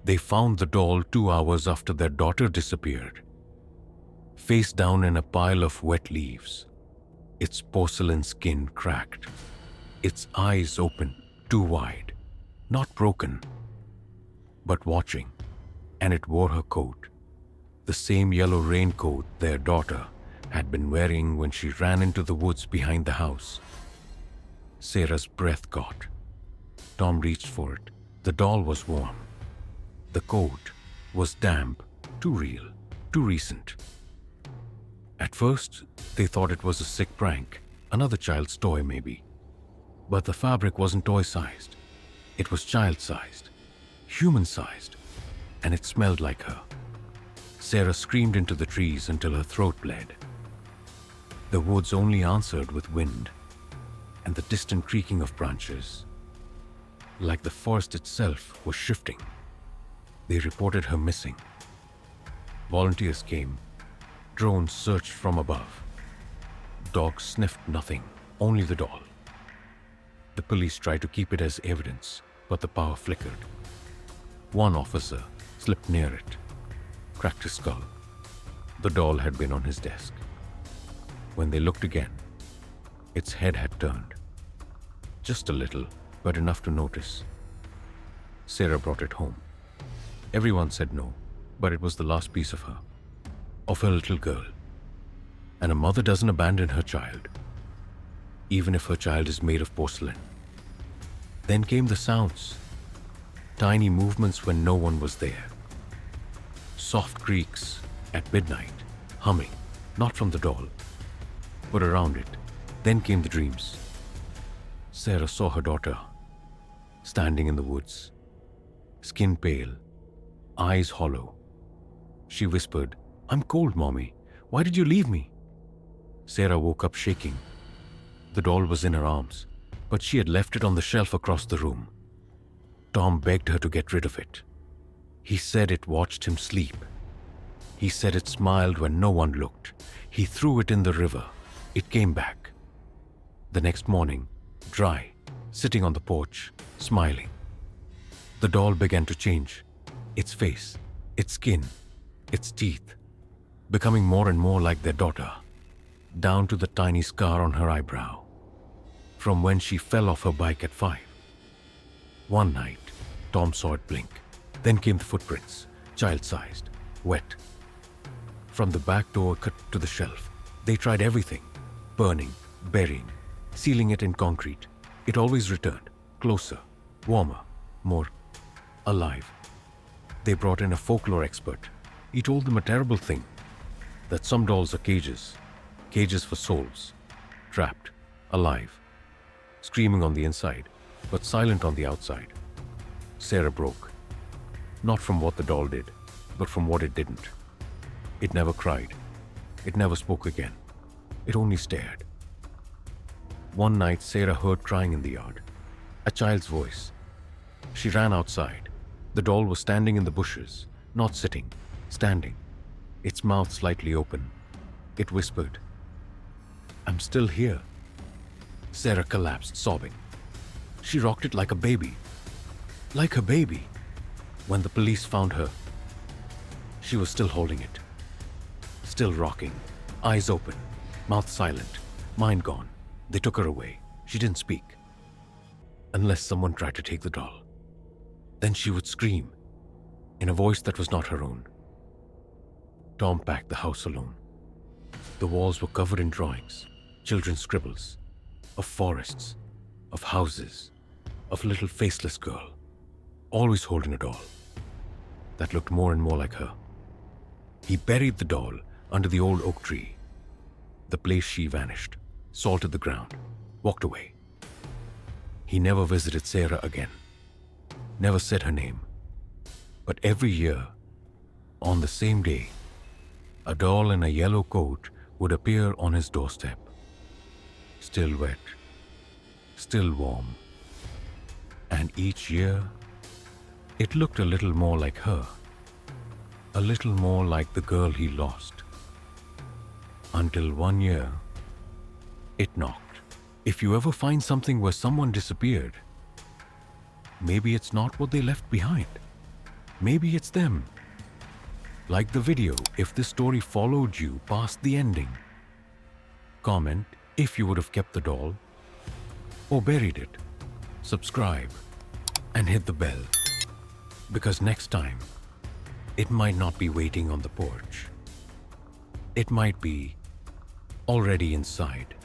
They found the doll 2 hours after their daughter disappeared, face down in a pile of wet leaves, its porcelain skin cracked, its eyes open too wide, not broken, but watching, and it wore her coat, the same yellow raincoat their daughter had been wearing when she ran into the woods behind the house. Sarah's breath caught. Tom reached for it. The doll was warm. The coat was damp, too real, too recent. At first, they thought it was a sick prank, another child's toy maybe. But the fabric wasn't toy-sized. It was child-sized, human-sized, and it smelled like her. Sarah screamed into the trees until her throat bled. The woods only answered with wind and the distant creaking of branches, like the forest itself was shifting. They reported her missing. Volunteers came. Drones searched from above. Dogs sniffed nothing, only the doll. The police tried to keep it as evidence, but the power flickered. One officer slipped near it, cracked his skull. The doll had been on his desk. When they looked again, its head had turned. Just a little, but enough to notice. Sarah brought it home. Everyone said no, but it was the last piece of her little girl. And a mother doesn't abandon her child, even if her child is made of porcelain. Then came the sounds, tiny movements when no one was there. Soft creaks at midnight, humming, not from the doll, but around it. Then came the dreams. Sarah saw her daughter, standing in the woods, skin pale, eyes hollow. She whispered, "I'm cold, Mommy. Why did you leave me?" Sarah woke up shaking. The doll was in her arms, but she had left it on the shelf across the room. Tom begged her to get rid of it. He said it watched him sleep. He said it smiled when no one looked. He threw it in the river. It came back. The next morning, dry, sitting on the porch, smiling. The doll began to change. Its face, its skin, its teeth, becoming more and more like their daughter, down to the tiny scar on her eyebrow, from when she fell off her bike at 5. One night, Tom saw it blink. Then came the footprints, child-sized, wet. From the back door cut to the shelf, they tried everything, burning, burying, sealing it in concrete. It always returned, closer, warmer, more alive. They brought in a folklore expert. He told them a terrible thing, that some dolls are cages for souls, trapped, alive, screaming on the inside, but silent on the outside. Sarah broke, not from what the doll did, but from what it didn't. It never cried. It never spoke again. It only stared. One night, Sarah heard crying in the yard, a child's voice. She ran outside. The doll was standing in the bushes, not sitting, standing, its mouth slightly open. It whispered, "I'm still here." Sarah collapsed, sobbing. She rocked it like a baby. Like her baby. When the police found her, she was still holding it, still rocking, eyes open, mouth silent, mind gone. They took her away. She didn't speak, unless someone tried to take the doll. Then she would scream, in a voice that was not her own. Tom packed the house alone. The walls were covered in drawings, children's scribbles, of forests, of houses, of a little faceless girl, always holding a doll that looked more and more like her. He buried the doll under the old oak tree. The place she vanished, salted the ground, walked away. He never visited Sarah again, never said her name. But every year, on the same day, a doll in a yellow coat would appear on his doorstep. Still wet, still warm. And each year, it looked a little more like her, a little more like the girl he lost. Until one year, it knocked. If you ever find something where someone disappeared, maybe it's not what they left behind. Maybe it's them. Like the video if this story followed you past the ending. Comment if you would have kept the doll or buried it. Subscribe and hit the bell, because next time it might not be waiting on the porch. It might be already inside.